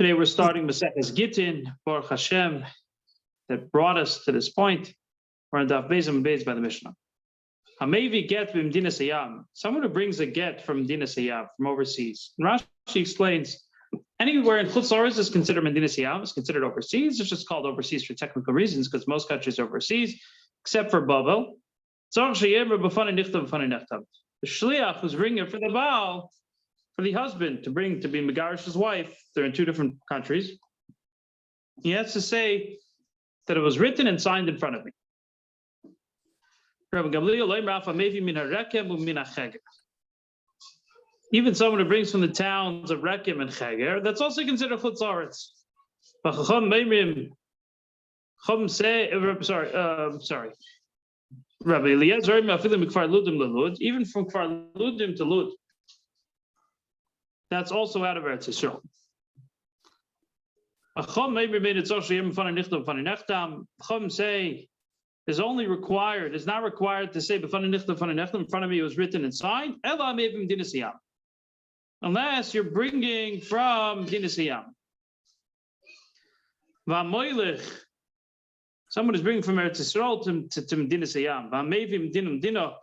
Today we're starting Maseches Gittin, Baruch Hashem, that brought us to this point. We're on Daf Beis and Beis by the Mishnah. Hamevi get b'mdina sayam. Someone who brings a get from Medina Sayam, from overseas. And Rashi explains, anywhere in Chutz La'aretz is considered Medina Sayam, is considered overseas. It's just called overseas for technical reasons, because most countries are overseas, except for Bavel. The Shliach who's bringing it for the Baal, for the husband to be Megarish's wife. They're in two different countries. He has to say that it was written and signed in front of me. Even someone who brings from the towns of Rekem and Cheger, that's also considered Chutz La'aretz. Rabbi Eliezer, even from Kfar Ludim to Lud, that's also out of Eretz Yisrael. Chum say is only required, is not required to say in front of me it was written and signed, unless you're bringing from Medina Sayam. Someone is bringing from Eretz Yisrael to Medina Sayam.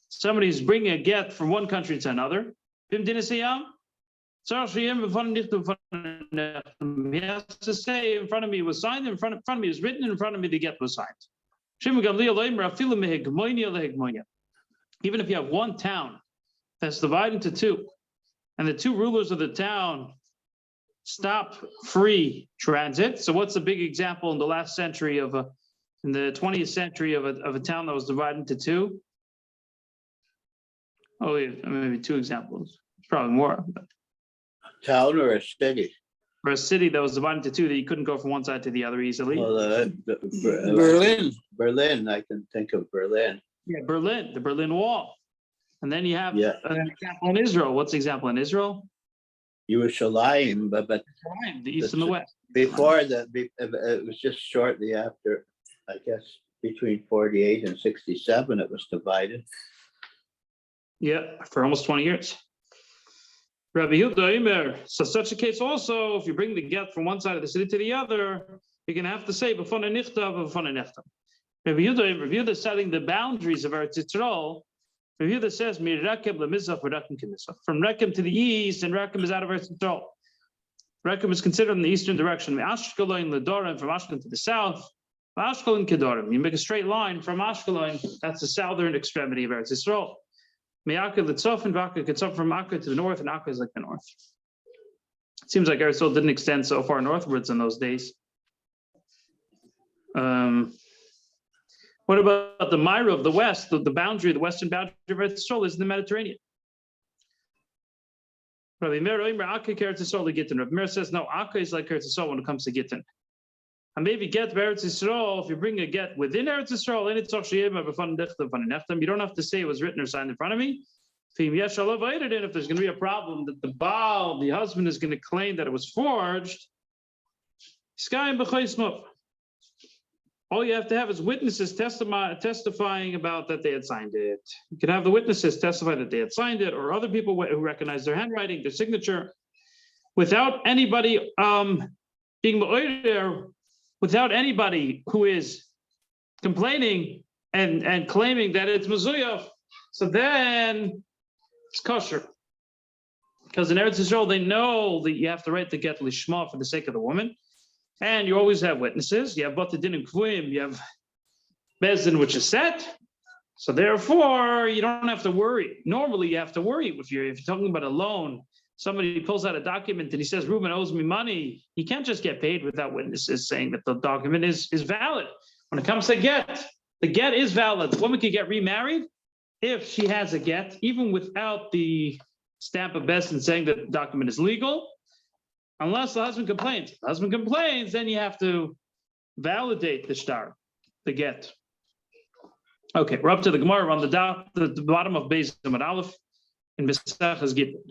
Somebody is bringing a get from one country to another. Medina Sayam. He has to say in front of me it was signed, in front of me it was written, in front of me the get was signed. Even if you have one town that's divided into two, and the two rulers of the town stop free transit. So what's the big example in the last century in the 20th century of a town that was divided into two? Oh, maybe two examples. It's probably more. Town or a city? Or a city that was divided into two that you couldn't go from one side to the other easily. Well, Berlin. Berlin, I can think of Berlin. Yeah, Berlin, the Berlin Wall. And then you have an example in Israel. What's the example in Israel? Yerushalmi, but The east and the west. before that, it was just shortly after, I guess, between 48 and 67, it was divided. Yeah, for almost 20 years. Rabbi Yehuda Omer, so such a case also, if you bring the get from one side of the city to the other, you're going to have to say, b'fana nichtav, b'fana nechtav. Rabbi Yehuda is setting the boundaries of Eretz Yisrael. Rabbi Yehuda says, Rekem lemizrach v'Rekem k'mizrach. From Rekem to the east, and Rekem is out of Eretz Yisrael. Rekem is considered in the eastern direction. Ashkelon l'dorim, from Ashkelon to the south. Ashkelon kedorim. You make a straight line from Ashkelon, that's the southern extremity of Eretz Yisrael. Me'aka l'tzof and Vaka Ketzof from Akka to the north, and Akka is like the north. It seems like Eretz Yisrael didn't extend so far northwards in those days. What about the Myra of the west? The boundary, the western boundary of Eretz Yisrael is in the Mediterranean. Rabbi Meir says, no, Akka is like Eretz Yisrael when it comes to Gittin. And maybe get Eretz Yisrael, if you bring a get within Eretz Yisrael, you don't have to say it was written or signed in front of me. If there's going to be a problem that the Baal, the husband, is going to claim that it was forged, all you have to have is witnesses testifying about that they had signed it. You can have the witnesses testify that they had signed it, or other people who recognize their handwriting, their signature, without anybody being ma'oder, without anybody who is complaining and claiming that it's mezuyaf. So then it's kosher. Because in Eretz Yisrael, they know that you have to write the get lishma for the sake of the woman. And you always have witnesses. You have Batadin and Kvim, you have Bezdin, which is set. So therefore, you don't have to worry. Normally, you have to worry if you're talking about a loan. Somebody pulls out a document and he says, Reuben owes me money. You can't just get paid without witnesses saying that the document is valid. When it comes to get, the get is valid. The woman could get remarried if she has a get, even without the stamp of Bezdin saying that the document is legal. Unless the husband complains. If the husband complains, then you have to validate the shtar, the get. Okay, we're up to the Gemara on the bottom of Beis Amud Alef in Maseches Gittin.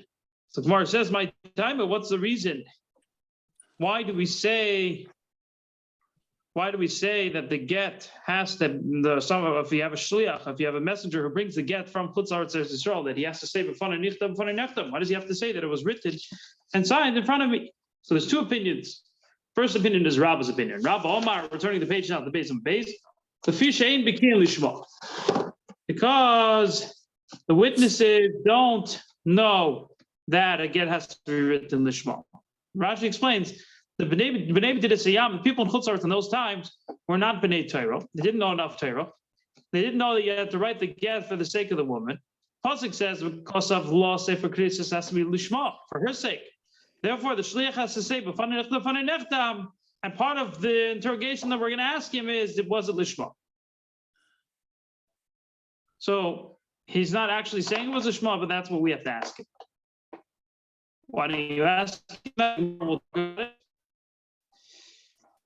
So Gemara says, my time, but what's the reason? Why do we say that the get has to, if you have a shliach, if you have a messenger who brings the get from Chutz La'aretz Eretz Yisrael, that he has to say b'fana nichtav, b'fana nechtav? Why does he have to say that it was written and signed in front of me? So there's two opinions. First opinion is Rabba's opinion. Rabba Omar, returning the page now, the base of Beis. The fish ain't bekin lishma. Because the witnesses don't know that a get has to be written lishma. Rashi explains the B'nai B'disayam, the people in Chutzart in those times were not B'nai Torah. They didn't know enough Torah. They didn't know that you had to write the get for the sake of the woman. Pasuk says because of law, Sefer Krisis has to be lishma for her sake. Therefore, the shliach has to say, and part of the interrogation that we're going to ask him is, was it lishma? So he's not actually saying it was lishma, but that's what we have to ask him. Why don't you ask him?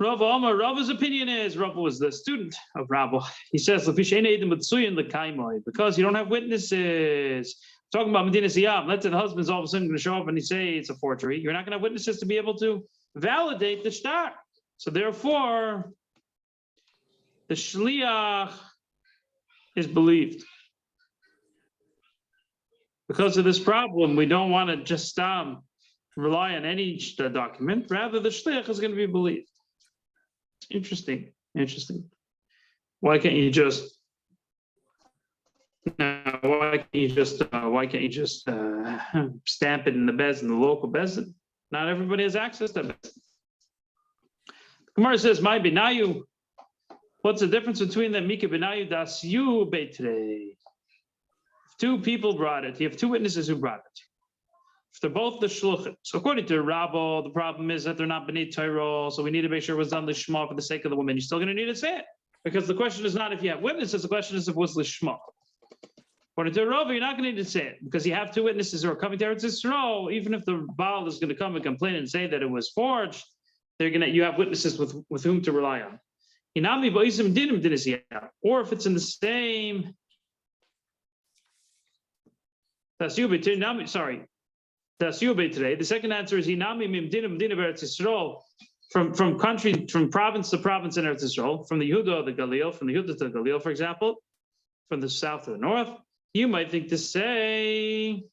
Rava's opinion is, Rava was the student of Rabba. He says, because you don't have witnesses. Talking about Medina Siyam, let's say the husband's all of a sudden going to show up and he say it's a forgery. You're not going to have witnesses to be able to validate the shtar. So therefore, the shliach is believed. Because of this problem, we don't want to just rely on any document. Rather, the shliach is going to be believed. Interesting. Why can't you just stamp it in the Beis, in the local Beis? Not everybody has access to Beis. Gemara says, "My benayu." What's the difference between the Mika benayu das you beitrei? Two people brought it. You have two witnesses who brought it. If they're both the shluchim. So according to Rabbo, the problem is that they're not b'nei Torah, so we need to make sure it was done lishma for the sake of the woman. You're still going to need to say it. Because the question is not if you have witnesses, the question is if it was lishma. According to Rabbo, you're not going to need to say it. Because you have two witnesses who are coming to Eretz Yisrael, even if the Baal is going to come and complain and say that it was forged, you have witnesses with whom to rely on. Or if it's in the same... Sorry. Today. The second answer is from province to province in Eretz Yisrael, from the Yehuda to the Galil, from the Yehuda to the Galil, for example, from the south to the north. You might think to say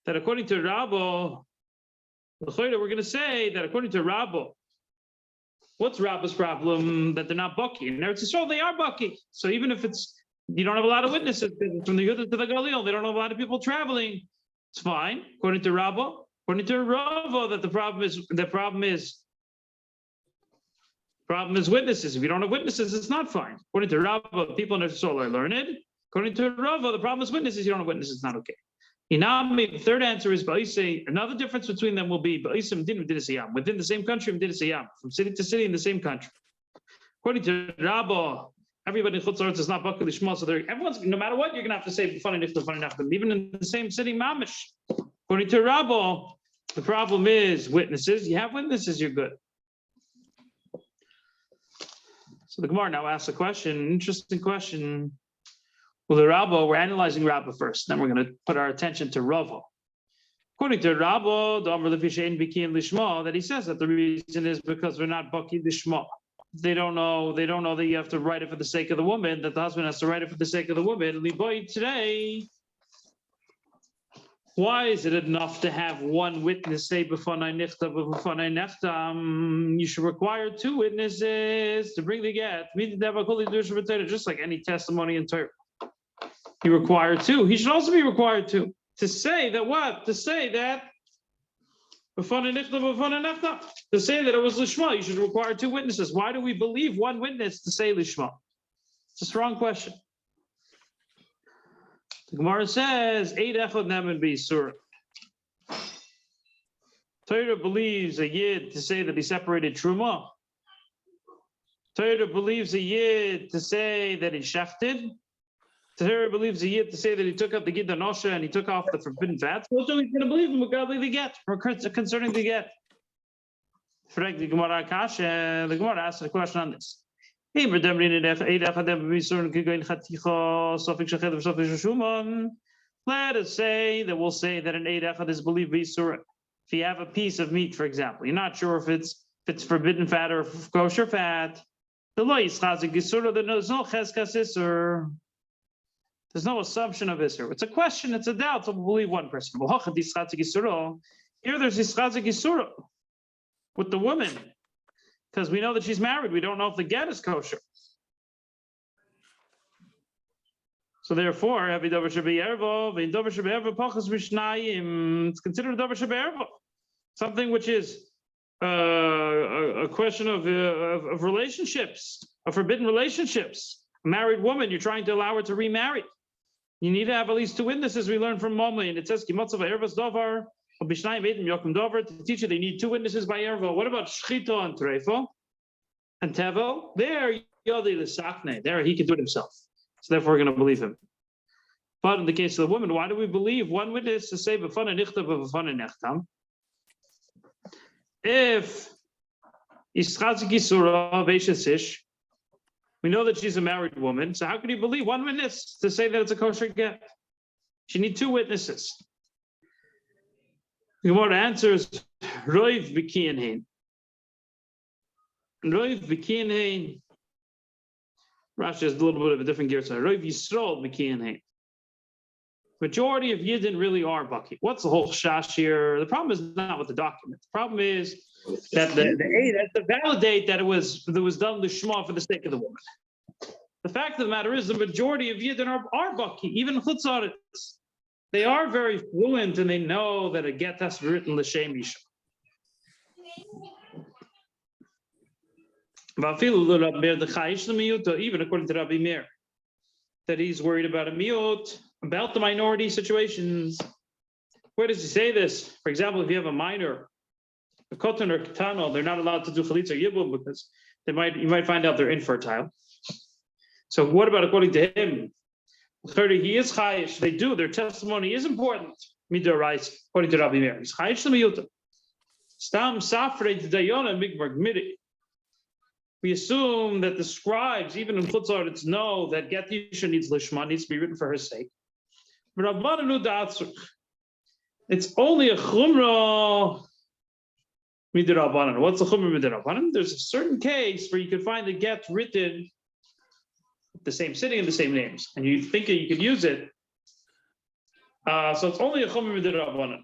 that according to Rabbo, we're going to say that according to Rabbo, what's Rabbo's problem? That they're not Baki. In Eretz Yisrael, they are Baki. So even if you don't have a lot of witnesses from the Yehuda to the Galil, they don't have a lot of people traveling. It's fine. According to Rabbo, that the problem is witnesses. If you don't have witnesses, it's not fine. According to Rabbo, people in Eretz Yisrael are learned. According to Rabbo, the problem is witnesses. You don't have witnesses, it's not okay. Inami, the third answer is Ba'isei. Another difference between them will be Ba'isei Medina B'disayam. Within the same country, Medina B'disayam. From city to city in the same country. According to Rabbo, everybody in Chutz La'aretz is not Bakal Lishma, so everyone's, no matter what, you're going to have to say B'fanei Nichtav, B'fanei Nachtam, even in the same city, Mamish. According to Rabbo, the problem is witnesses. You have witnesses, you're good. So the Gemara now asks a question, interesting question. Well, the Rabbo, we're analyzing Rabbo first, then we're going to put our attention to Ravo. According to Rabbo, the Amr Lefishein Biki and Lishma, that he says that the reason is because we're not Baki Lishma. They don't know that you have to write it for the sake of the woman, that the husband has to write it for the sake of the woman. Liboy today, why is it enough to have one witness say b'fanei nichtav b'fanei nechtam? You should require two witnesses to bring the get. Just like any testimony in Torah. You require two. He should also be required to say that what? To say that b'fanei nichtav b'fanei nechtam. To say that it was lishma, you should require two witnesses. Why do we believe one witness to say lishma? It's a strong question. The Gemara says, Eid echad nemen b'yisur. Torah believes a yid to say that he separated truma. Torah believes a yid to say that he shafted. Torah believes a yid to say that he took out the gid anosha and he took off the forbidden fat. So he's going to believe him regarding the get, concerning the get. The Gemara asks a question on this. Let us say that we'll say that an Eid Echad is believed b'Yisur. If you have a piece of meat, for example, you're not sure if it's forbidden fat or kosher fat. There's no cheskas Isur. There's no assumption of Isur. It's a question, it's a doubt, so we'll believe one person. Here there's Ischazik Yisura with the woman, because we know that she's married. We don't know if the get is kosher. So therefore, it's considered a davar shebe'erva, something which is a question of relationships, of forbidden relationships. A married woman, you're trying to allow her to remarry. You need to have at least two witnesses. We learn from Momi, and it says davar to teach you they need two witnesses by erva. What about shchita and treifo and tevo? There, there he can do it himself. So therefore, we're going to believe him. But in the case of the woman, why do we believe one witness to say b'fana nichtav b'fana nechtam? If Ischazik Yisura Veishasish, we know that she's a married woman. So how can you believe one witness to say that it's a kosher get? She need two witnesses. The Gemara answers Roiv B'Kiyanhein. Roiv B'Kiyanhein. Rashi has a little bit of a different gear. So Roiv Yisrael B'Kiyanhein. Majority of Yidden really are Baki. What's the whole shash here? The problem is not with the document. The problem is that to validate that it was done lishma for the sake of the woman. The fact of the matter is the majority of Yidden are Baki, even Chutzaretz. They are very fluent and they know that a get has to be written l'shem isha. Even according to Rabbi Meir, that he's worried about a miut, about the minority situations. Where does he say this? For example, if you have a minor, a kotan or katano, they're not allowed to do chalitza or yibum because you might find out they're infertile. So what about according to him? He is chayish. They do. Their testimony is important. Midorais, according to Rabbi Meir. He's chayish l'miyuta. Stam safrei d'dayona migmar gmiri. We assume that the scribes, even in Chutzaretz, know that get yisha needs lishma, needs to be written for her sake. But Rabbananu da'atzuk. It's only a chumrah midirabbanan. What's a chumrah midirabbanan? There's a certain case where you could find the get written the same sitting and the same names, and you think that you could use it. So it's only a chumrah midirabbanan.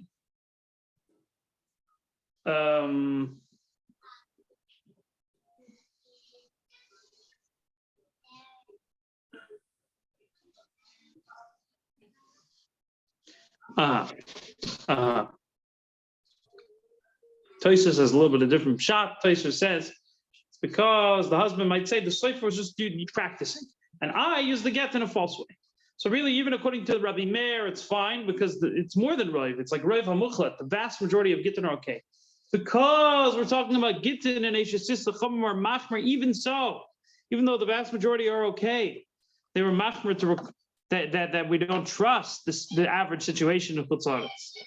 Tosfos has a little bit of different shot. Tosfos says it's because the husband might say the sofer was just practicing, and I use the get in a false way. So really, even according to Rabbi Meir, it's fine because it's more than Rav. It's like Rav HaMuchlat. The vast majority of Gittin are okay. Because we're talking about Gittin and Eishasis, the Chumar or Machmer, even so, even though the vast majority are okay, they were Machmer to that we don't trust the average situation of Chutzaretz.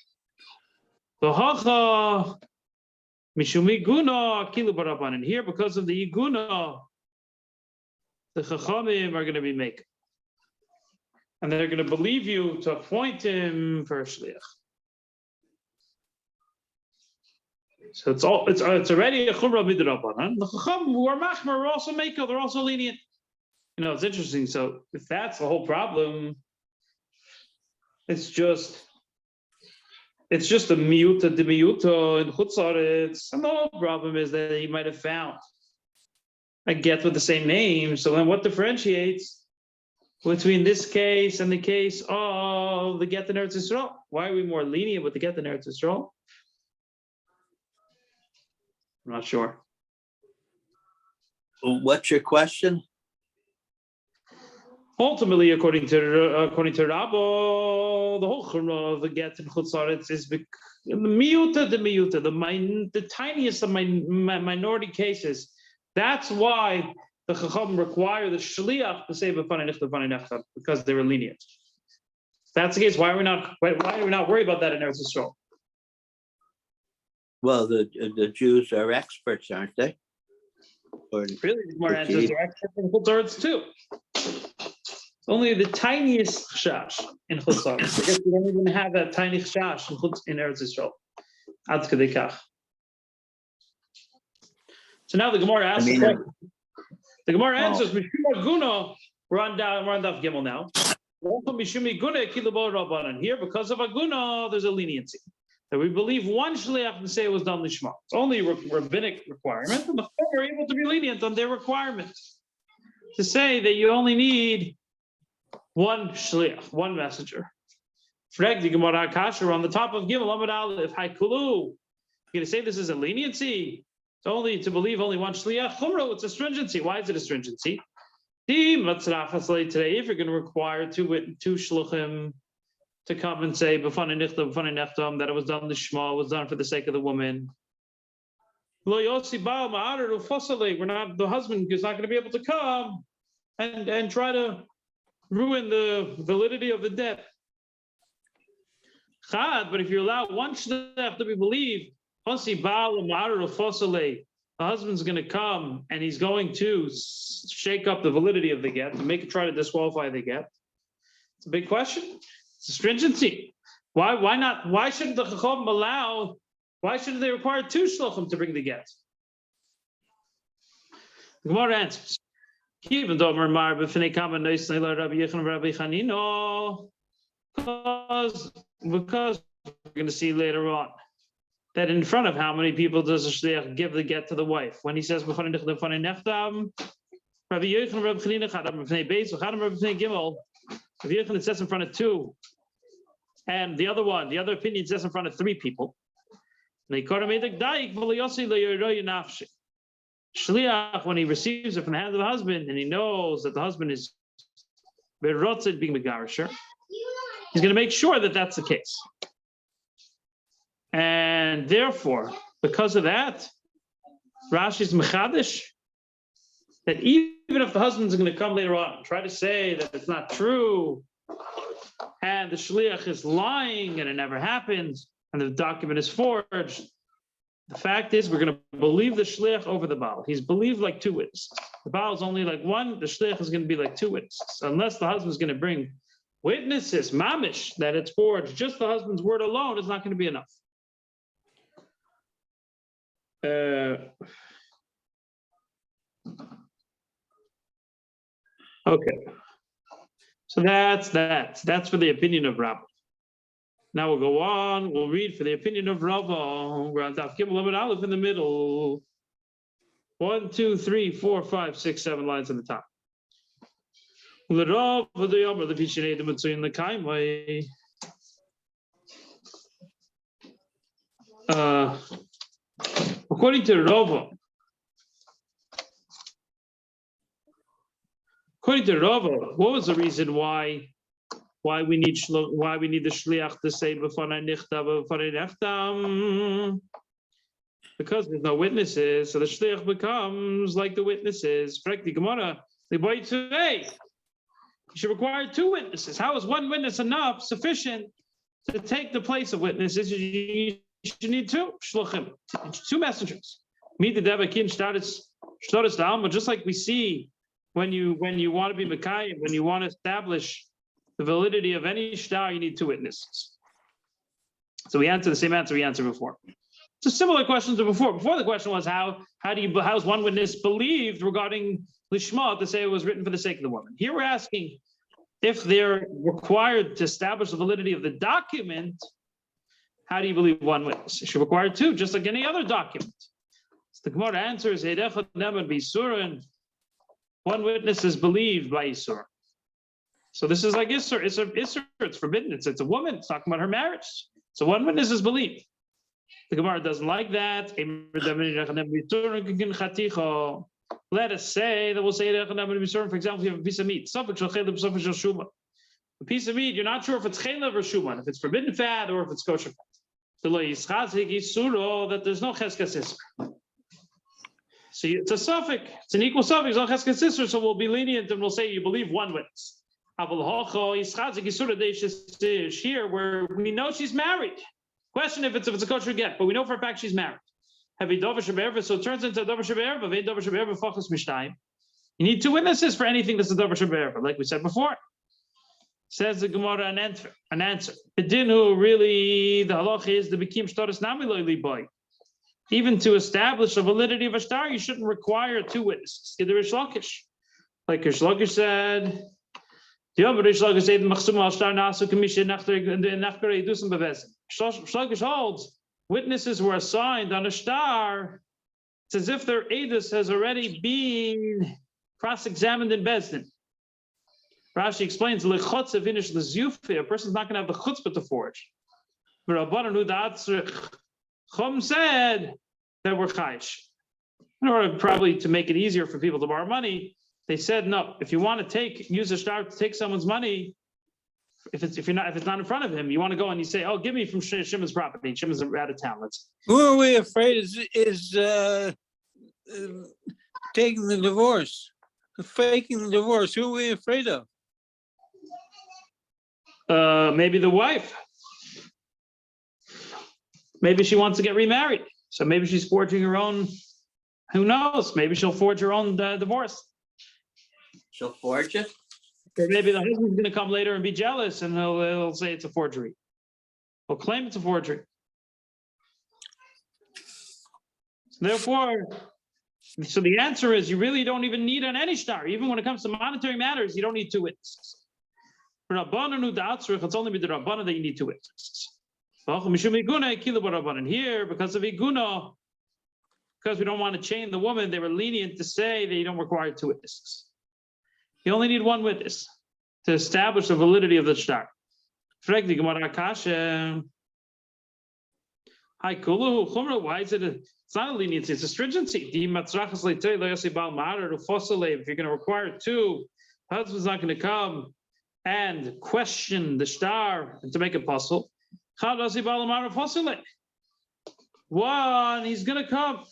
The Mishumi Guna Kilu Baraban. And here, because of the Iguna, the Chachamim are going to be making. And they're going to believe you to appoint him for a shliach. So it's already a chumrah midrabanan. The chacham who are machmer are also makel. They're also lenient. You know, it's interesting. So if that's the whole problem, it's just a miyuta de miyuta in chutzaretz. And the whole problem is that he might have found a get with the same name. So then, what differentiates between this case and the case of the get in Eretz Yisrael? Why are we more lenient with the get in Eretz Yisrael? I'm not sure. What's your question? Ultimately, according to Rabbo, the whole chumrah of the get in Chutzaretz is the miyuta, the tiniest of minority cases. That's why the Chacham require the shliach to say b'fanei nechtav, because they were lenient. If that's the case, why are we not worried about that in Eretz Yisrael? Well, the Jews are experts, aren't they? Or really, more answers are experts in Chutzaretz too. Only the tiniest chashash in Chutzaretz. I guess we don't even have that tiny chashash in Eretz Yisrael. Ad kedei kach. So now the Gemara asks the question. The Gemara answers, Mishum Aguna, we're on Daf Gimel now. Mishum Aguna, Kilabo Rabbanan. Here, because of Aguna, there's a leniency. that we believe one shliach to say it was done lishma. It's only a rabbinic requirement, and the Chum are able to be lenient on their requirements to say that you only need one shliach, one messenger. Freg the Gemara Kasher on the top of Gimel Amud Alef Haikulu. You're going to say this is a leniency? It's only to believe only one shliach. Chumro, it's a stringency. Why is it a stringency? Today, if you're going to require two shluchim to come and say b'fanei nechtam that it was done lishma, was done for the sake of the woman. We're not. The husband is not going to be able to come and try to ruin the validity of the debt. But if you allow one shliach to be believed, the husband's going to come and he's going to shake up the validity of the get, to try to disqualify the get. It's a big question. It's a stringency. Why not? Why shouldn't the Chacham allow? Why shouldn't they require two shluchim to bring the get? The Gemara answers. Because we're going to see later on that in front of how many people does a shliach give the get to the wife? When he says b'fanei nechtam, Rabbi Yochanan, Rabbi Chanina, Chadam, b'fanei Beis, Chadam, Rabbi Chanina Gimel. Rabbi Yochanan says in front of two, and the other opinion says in front of three people. Shliach, when he receives it from the hand of the husband, and he knows that the husband is berotzed being megarisher, he's going to make sure that that's the case. And therefore, because of that, Rashi's mechadish, that even if the husband's going to come later on and try to say that it's not true, and the shliach is lying and it never happened, and the document is forged, the fact is we're going to believe the shliach over the Baal. He's believed like two witnesses. The Baal is only like one, the shliach is going to be like two witnesses. Unless the husband's going to bring witnesses, mamish, that it's forged, just the husband's word alone is not going to be enough. Okay, so that's for the opinion of Rabbah. Now we'll go on. We'll read for the opinion of Rabbah. We're on Daf Gimel Amud Alef in the middle. 1, 2, 3, 4, 5, 6, 7 lines on the top. According to Rava, what was the reason why we need the shliach to say b'fanei nechtam? Because there's no witnesses, so the shliach becomes like the witnesses. Correct the Gemara. You should require two witnesses. How is one witness sufficient to take the place of witnesses? You should need two shluchim, two messengers. Meet the devakin shtaris da'alma. Just like we see when you want to be mekayim, when you want to establish the validity of any shtar, you need two witnesses. So we answer the same answer we answered before. It's a similar question to before. Before the question was how's one witness believed regarding lishma to say it was written for the sake of the woman. Here we're asking if they're required to establish the validity of the document. How do you believe one witness? You should require two, just like any other document. So the Gemara answers, one witness is believed by Isur. So this is like Isur. It's forbidden. It's a woman. It's talking about her marriage. So one witness is believed. The Gemara doesn't like that. Let us say that we'll say, for example, you have a piece of meat. A piece of meat, you're not sure if it's chelav or shuman, if it's forbidden fat or if it's kosher fat. That there's no cheskas isur. So it's a suffix. It's an equal suffix. No cheskas isur. So we'll be lenient and we'll say you believe one witness. Here, where we know she's married. Question if it's a kosher get, but we know for a fact she's married. So it turns into a davar shebe'erva. You need two witnesses for anything that's a davar shebe'erva, like we said before. Says the Gemara an answer. Bedinu, really, the halacha is the bikim shtaris nami lo'ili boy. Even to establish the validity of a shtar, you shouldn't require two witnesses. Get the Rish Lakish. Like Rish Lakish said, Shlokish holds witnesses were assigned on a star. It's as if their edus has already been cross-examined in Beis Din. Rashi explains, a person's not going to have the chutzpah to forge. Chum said that we're chayish. In order probably to make it easier for people to borrow money, they said, no, if you want to use a star to take someone's money, if it's not in front of him, you want to go and you say, oh, give me from Shimon's property. And Shimon's out of town. Who are we afraid is taking the divorce, faking the divorce? Who are we afraid of? Maybe the wife. Maybe she wants to get remarried. So maybe she's forging her own, who knows? Maybe she'll forge her own divorce. She'll forge it? Or maybe the husband's going to come later and be jealous and he'll say it's a forgery. He'll claim it's a forgery. Therefore, so the answer is you really don't even need on any star. Even when it comes to monetary matters, you don't need two witnesses. For Rabbanu, it's only with the Rabbanu that you need two witnesses. And here, because of Iguna, because we don't want to chain the woman, they were lenient to say that you don't require two witnesses. You only need one witness to establish the validity of the star. Why is it? It's not a leniency, it's a stringency. If you're going to require two, the husband's not going to come and question the star and to make it possible. One, he's going to come.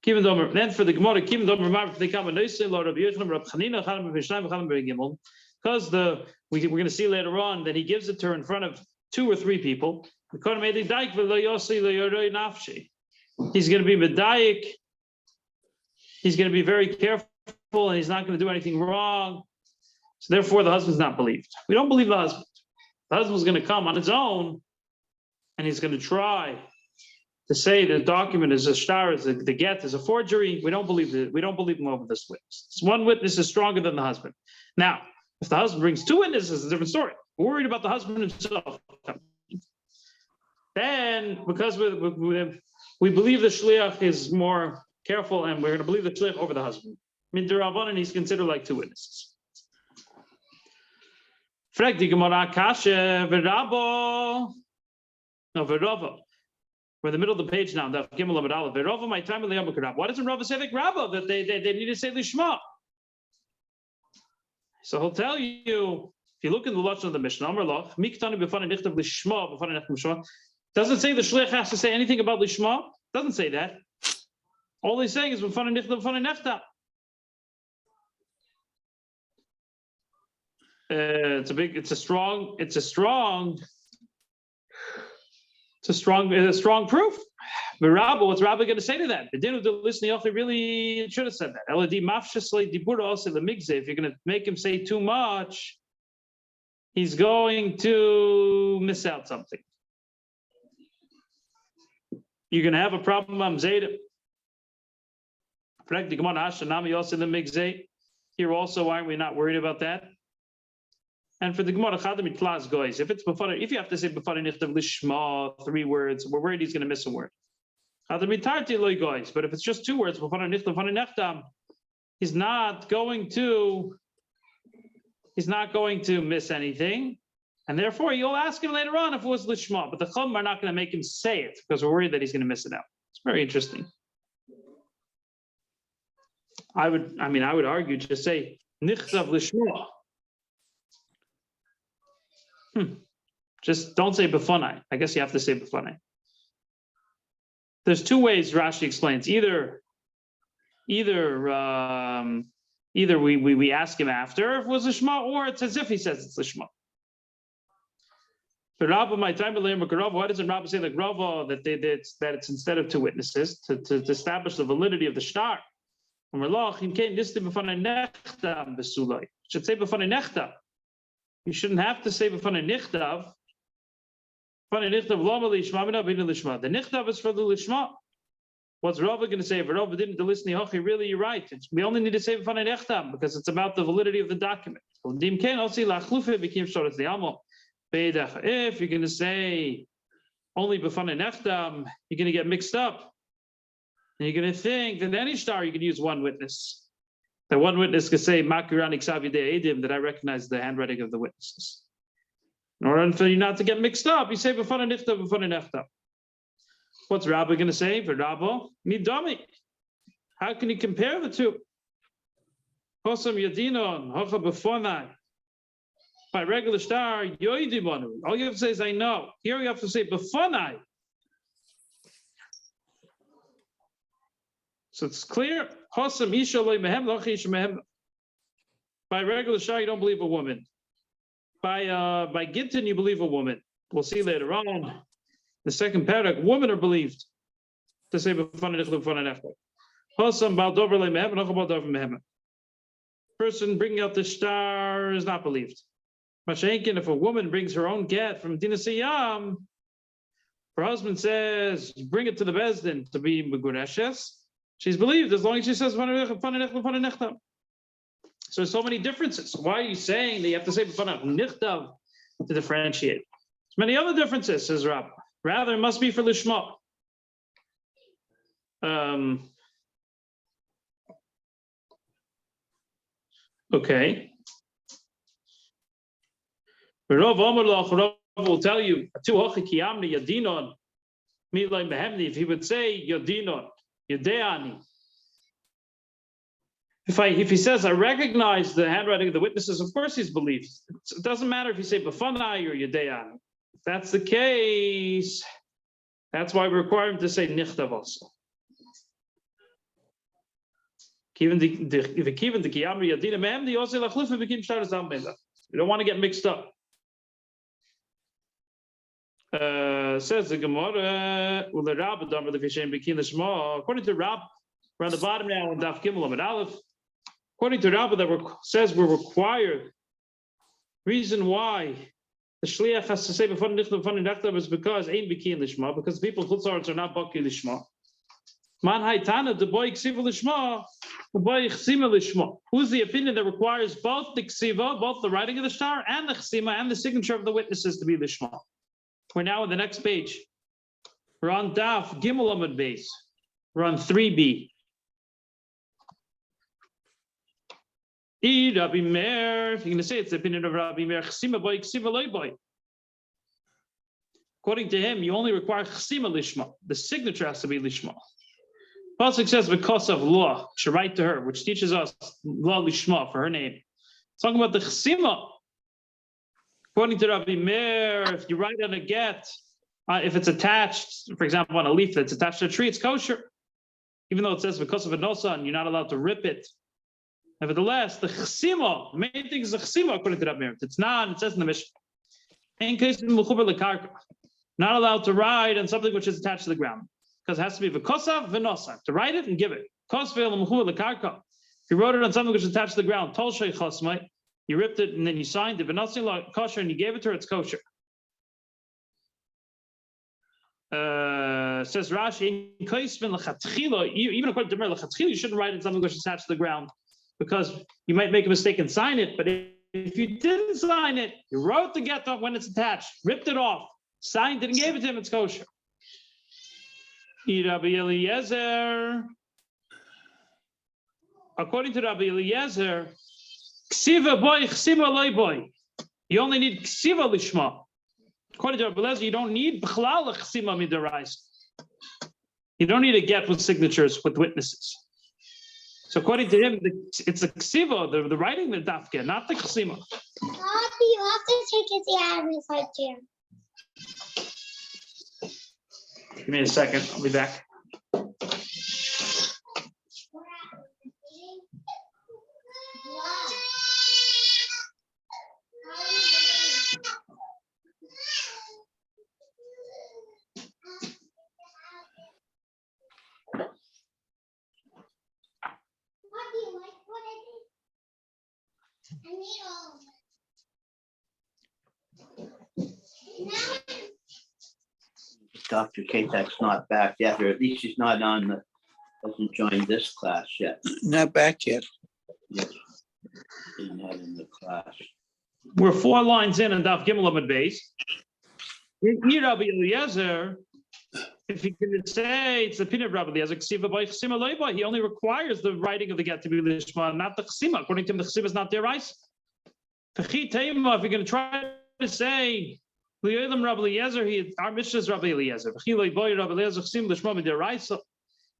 Then for the Gemara, because we're going to see later on that he gives it to her in front of two or three people. He's going to be medayik. He's going to be very careful, and he's not going to do anything wrong. So therefore, the husband's not believed. We don't believe the husband. The husband's going to come on his own, and he's going to try to say the document is a star, is the get is a forgery. We don't believe it. We don't believe him over this witness. This one witness is stronger than the husband. Now, if the husband brings two witnesses, it's a different story. We're worried about the husband himself. Then, because we believe the shliach is more careful, and we're going to believe the shliach over the husband. Midirabanan, he's considered like two witnesses. Frag the Gemara kasha v'rabo. No, v'ravo. We're in the middle of the page now. Why doesn't Rava say like Rabba that they need to say Lishma? So he'll tell you, if you look in the lashon of the Mishnah, doesn't say the shliach has to say anything about Lishma. Doesn't say that. All he's saying is it's a strong proof. But Rabba, what's Rabba going to say to that? The din of the listening, really should have said that. If you're going to make him say too much, he's going to miss out something. You're going to have a problem. Here also, why are we not worried about that? And for the Gemara, if it's if you have to say lishma 3 words, we're worried he's going to miss a word. But if it's just 2 words, he's not going to miss anything, and therefore you'll ask him later on if it was lishma. But the chum are not going to make him say it because we're worried that he's going to miss it out. It's very interesting. I would argue to say nichtav lishma. Just don't say befonai. I guess you have to say befonai. There's 2 ways Rashi explains. Either we ask him after if it was lishma, or it's as if he says it's lishma. But Rabba, my time to learn why doesn't Rabba say like Rava that it's instead of 2 witnesses to establish the validity of the shtar? And should say befonai nechtav. You shouldn't have to say befonai nichtav. The nichtav is for the lishma. What's Rava going to say? If Rava didn't listen to Hochi, really, you're right. We only need to say B'fanei Nechtam because it's about the validity of the document. If you're going to say only B'fanei Nechtam, you're going to get mixed up. And you're going to think that any star you can use one witness. That one witness could say, that I recognize the handwriting of the witnesses. In order for you not to get mixed up, you say B'fanei Nechtam, B'fanei Nechtam. What's Rabbi going to say for Rabbi? Midami. How can you compare the two? Hosam Yadinon, Hocha B'fonai. By regular star, Yoidimonu. All you have to say is I know. Here you have to say B'fonai. So it's clear. Hosam Isha Loi Mehem, Lochi Isha Mehem. By regular star, you don't believe a woman. By Gittin, you believe a woman. We'll see later on. The second paragraph, women are believed to say person bringing out the star is not believed. Mashenkin, if a woman brings her own get from Dina Siyam, her husband says, bring it to the Bezdin to be Megureshes, she's believed as long as she says so there's so many differences. Why are you saying that you have to say to differentiate? There's many other differences, says Rab. Rather, it must be for Lishma. Okay. Rav will tell you, if he would say Yadinon, Yadeani. If he says, I recognize the handwriting of the witnesses, of course he's believed. It doesn't matter if you say Bafanai or Yadeani. If that's the case, that's why we require him to say Nichtav also. You don't want to get mixed up. Says the Gemara, according to Rab, we're on the bottom now in Daf Gimel Amud Alef. According to Rab, that says we're required. Reason why the shliach has to say before Nechtav is because ain't biki in lishma, because people chutzarts are not baki lishma. Man haytana the boy ksiva lishma, the boy chsima lishma. Who's the opinion that requires both the ksiva, both the writing of the star, and the chsima, and the signature of the witnesses to be lishma? We're now on the next page. We're on Daf Gimel Amud Beis. We're on 3b. Rabbi Meir, if you're going to say it's the opinion of Rabbi Meir, chsima boy, ksiva loy boy. According to him, you only require chsima lishma. The signature has to be lishma. Pasuk says because of law, should write to her, which teaches us law lishma for her name. It's talking about the chsima. According to Rabbi Meir, if you write on a get, if it's attached, for example, on a leaf that's attached to a tree, it's kosher. Even though it says because of a nosan, you're not allowed to rip it. Nevertheless, the chsima, the main thing is the chsima, according to Rabbi Meir. It's not, it says in the Mishnah. In case not allowed to write on something which is attached to the ground. Because it has to be v'kosav v'nosa, to write it and give it. If you wrote it on something which is attached to the ground, tol shei chosmai, you ripped it and then you signed it, v'nosi kosher, and you gave it to her, it's kosher. Says Rashi, even according to Meir, you shouldn't write it on something which is attached to the ground, because you might make a mistake and sign it, but if you didn't sign it, you wrote the get when it's attached, ripped it off, signed it and gave it to him, it's kosher. Rabbi Eliezer, according to Rabbi Eliezer, ksiva boy, ksiva loy boy. You only need ksiva lishma. According to Rabbi Eliezer, you don't need b'chlal chsima midarais. You don't need a get with signatures with witnesses. So according to him, it's the ksiva, the writing the dafke, not the chsima. You have to take it out of his head chair. Give me a second, I'll be back. Dr. Katak's not back yet, or at least she's not on the Hasn't joined this class yet. Not back yet. Yes. He's not in the class. We're 4 lines in Daf Gimel Amud Beis. Here, Rabbi Eliezer, if you can say it's the opinion of Rabbi Eliezer, he only requires the writing of the get to be lishma, not the chsima. According to him, the chsima is not their rice. If you're going to try to say, Rabbi Eliezer, our Mishnah is Rabbi Eliezer.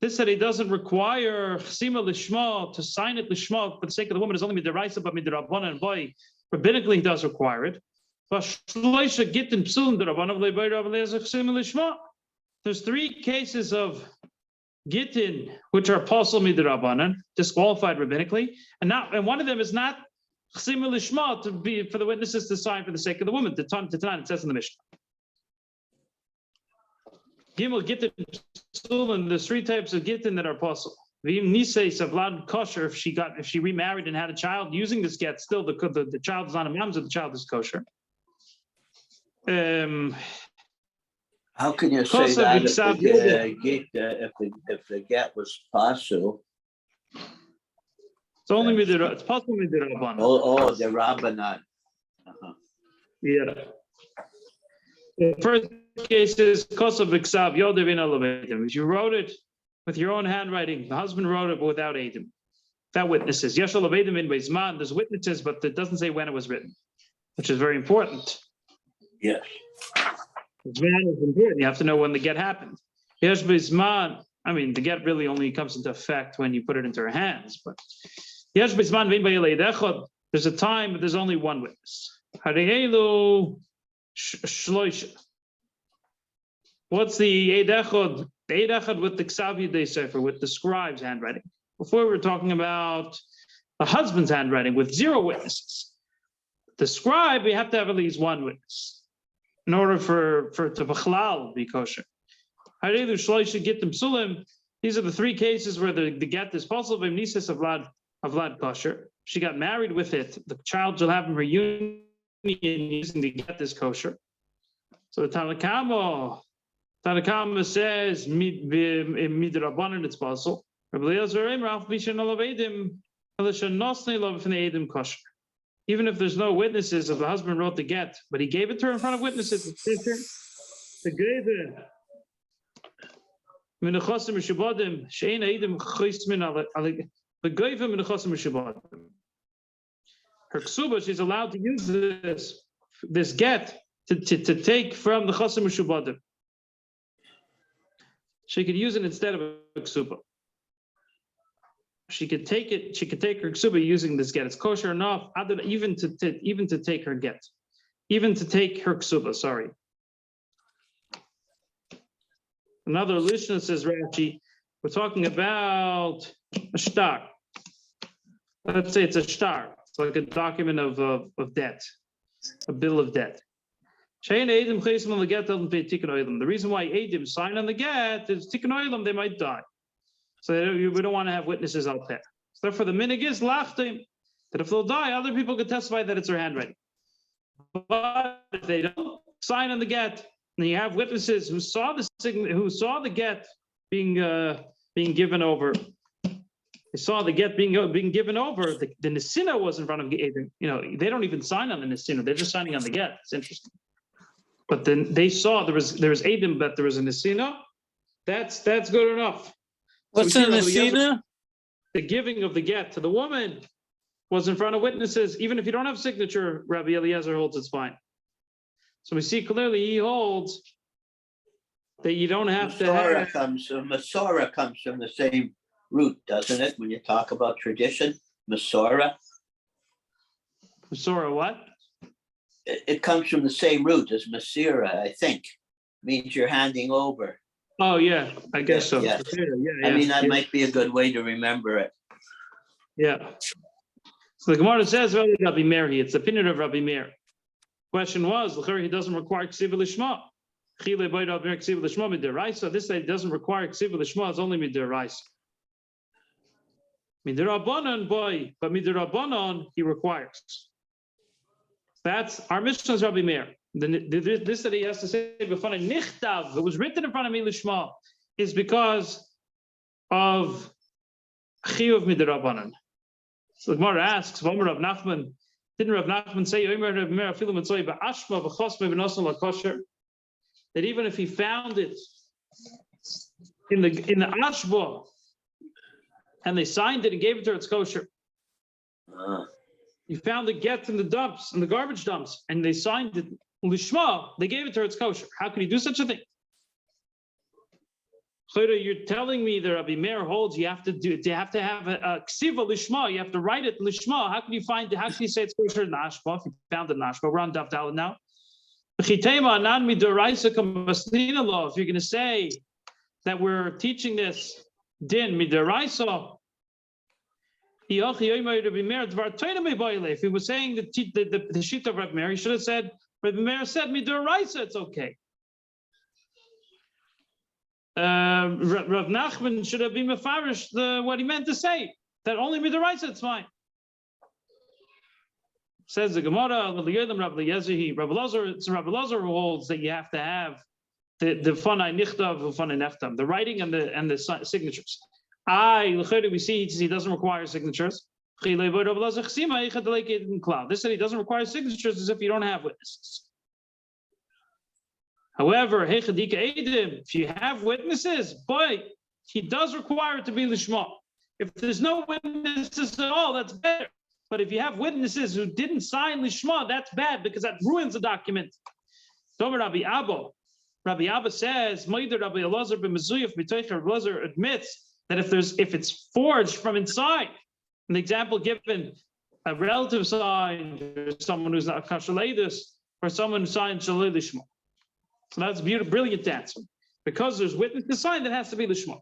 This said he doesn't require chsima lishma to sign it lishma for the sake of the woman is only midiraisa, but midirabbanan and boy. Rabbinically, he does require it. There's 3 cases of Gittin which are apostle midrabanan, disqualified rabbinically, and one of them is not chsima lishma to be for the witnesses to sign for the sake of the woman. It says in the Mishnah. Gimel Gittin psulim. There's 3 types of Gittin that are apostle. Nisei savlad kosher. If she remarried and had a child using this get, still the child is not a mamzer, the child is kosher. How can you say that if the get was pasul? It's only it's possible midirabbanan. Oh, the rabbanan. Yeah. The first case is kosav iksav yodevin alavedim. If you wrote it with your own handwriting, the husband wrote it but without edim, without witnesses. Yesh alavedim in beizman. There's witnesses, but it doesn't say when it was written, which is very important. Yes. Zman is important. You have to know when the get happened. Yesh beizman. I mean, the get really only comes into effect when you put it into her hands. But yesh beizman vein ba'yelei dechad. There's a time, but there's only one witness. Hareilu shloisha. What's the eid echad? The eid echad with the ksav yidei sefer, with the scribe's handwriting. Before we were talking about the husband's handwriting with 0 witnesses. The scribe, we have to have at least 1 witness in order for to b'chlal be kosher. Hareilu shloisha gittim psulim. These are the 3 cases where the get is possible. V'nisis avlad kosher. She got married with it. The child shall have a reunion using the get is kosher. So the Tanakama says midrabanan it's possible. Rabbi Eliezer Ralph Bishan Alavedim Elisha Nosnei Love from the Edim kosher. Even if there's no witnesses, if the husband wrote the get, but he gave it to her in front of witnesses, the gave Meseches Mishubadim Shein Edim Chaismin the gave Meseches Mishubadim. Her ksuba, she's allowed to use this get to take from the Chasim Mishubadim. She could use it instead of a ksuba. She could take it. She could take her ksuba using this get. It's kosher enough, even to take her get, even to take her ksuba. Sorry. Another lishna says Rashi. We're talking about a shtar. Let's say it's a shtar. It's like a document of debt, a bill of debt. The reason why Edim sign on the get is tikkun olam, they might die. So we don't want to have witnesses out there. So therefore the minig is lachtim, that if they'll die, other people could testify that it's their handwriting. But if they don't sign on the get, and you have witnesses who saw the get being given over. They saw the get being given over. The nesina was in front of Edim. They don't even sign on the nesina. They're just signing on the get. It's interesting. But then they saw there was Edim, but there was a nesina. That's good enough. What's So a nesina? The giving of the get to the woman was in front of witnesses. Even if you don't have signature, Rabbi Eliezer holds it's fine. So we see clearly he holds that you don't have to have. Masorah comes from the same root, doesn't it? When you talk about tradition, Masorah. Masorah what? It comes from the same root as Masira, I think. Means you're handing over. Oh yeah, I guess so. Yeah. Yeah. I mean, that might be a good way to remember it. Yeah. So the Gemara says Rabbi Meir. It's the opinion of Rabbi Meir. Question was, he doesn't require ksiva lishma. So this day doesn't require ksiva lishma. It's only midiraisa. Midirabanan boy, but midirabanan he requires. That's our Mishnah is Rabbi Meir. This that he has to say before nichtav, it was written in front of me lishma, is because of chiyuv midrabanan. So the Gemara asks, Rav Nachman, didn't Rav Nachman say that even if he found it in the ashba and they signed it and gave it to her, it's kosher? You found the get in the dumps, in the garbage dumps, and they signed it lishma, they gave it to her, it's kosher. How could you do such a thing? You're telling me that Rabbi Meir holds you have to have a ksiva lishma, you have to write it lishma. How can you say it's kosher in the ashba if you found it in the ashba? We're on Daf Daled now. If you're going to say that we're teaching this din midaraisa, if he was saying the sheet of Rabbi Meir, he should have said, Rabbi Meir said midaraisa, it's okay. Rav Nachman should have been mefarish what he meant to say, that only midaraisa it's fine. Says the Gemara, Rabbi Lazar holds that you have to have the fanai nichtav, fanai neftam, the writing and the signatures. We see he doesn't require signatures. This said he doesn't require signatures as if you don't have witnesses. However, if you have witnesses, boy, he does require it to be lishma. If there's no witnesses at all, that's better. But if you have witnesses who didn't sign lishma, that's bad because that ruins the document. Rabbi Abba says, Rabbi Elazar admits that if it's forged from inside, an example given, a relative signed, or someone who's not kashaledus, or someone who signed shalei lishma. So that's a beautiful, brilliant answer. Because there's witnesses signed, that has to be lishma.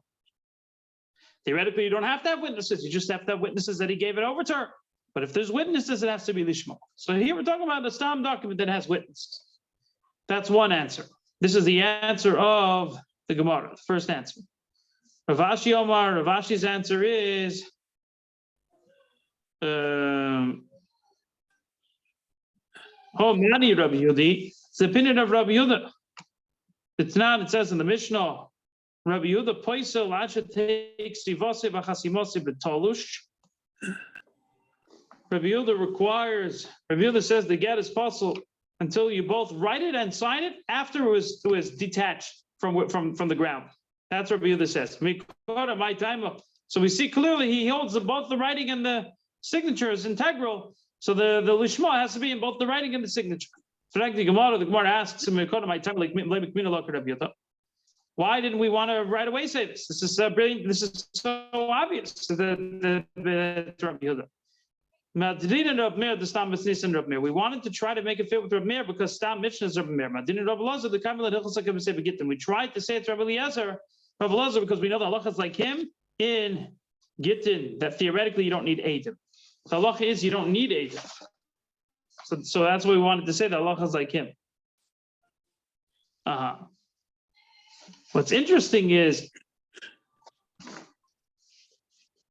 Theoretically, you don't have to have witnesses. You just have to have witnesses that he gave it over to her. But if there's witnesses, it has to be lishma. So here we're talking about a stam document that has witnesses. That's one answer. This is the answer of the Gemara, the first answer. Rav Ashi Omar, Rav Ashi's answer is Mani Rabbi Yudi. It's the opinion of Rabbi Yehuda. It's not, it says in the Mishnah, Rabbi Yehuda Poisel Asher takes Sivose V'Chasimose B'Tolush. Rabbi Yehuda says the get is possible until you both write it and sign it after it was detached from the ground. That's what Rabbi Yehuda says. So we see clearly he holds both the writing and the signature is integral. So the lishma has to be in both the writing and the signature. So the Gemara asks him, why didn't we want to right away say this? This is brilliant. This is so obvious. The Rabbi Yehuda. We wanted to try to make it fit with Rabbi Meir because Stam Mishnah is Rabbi Meir. We tried to say it's Rabbi Eliezer, because we know the halacha is like him in Gittin, that theoretically you don't need Eidim. The halacha is you don't need Eidim. So that's what we wanted to say, the halacha is like him. What's interesting is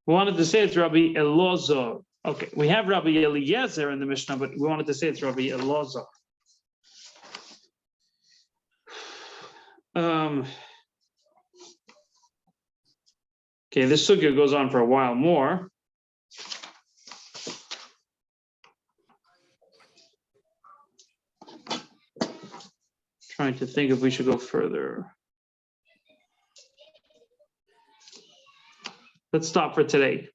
we wanted to say it's Rabbi Elazar. Okay, we have Rabbi Eliezer in the Mishnah, but we wanted to say it's Rabbi Elazar. Okay, this sugya goes on for a while more. Trying to think if we should go further. Let's stop for today.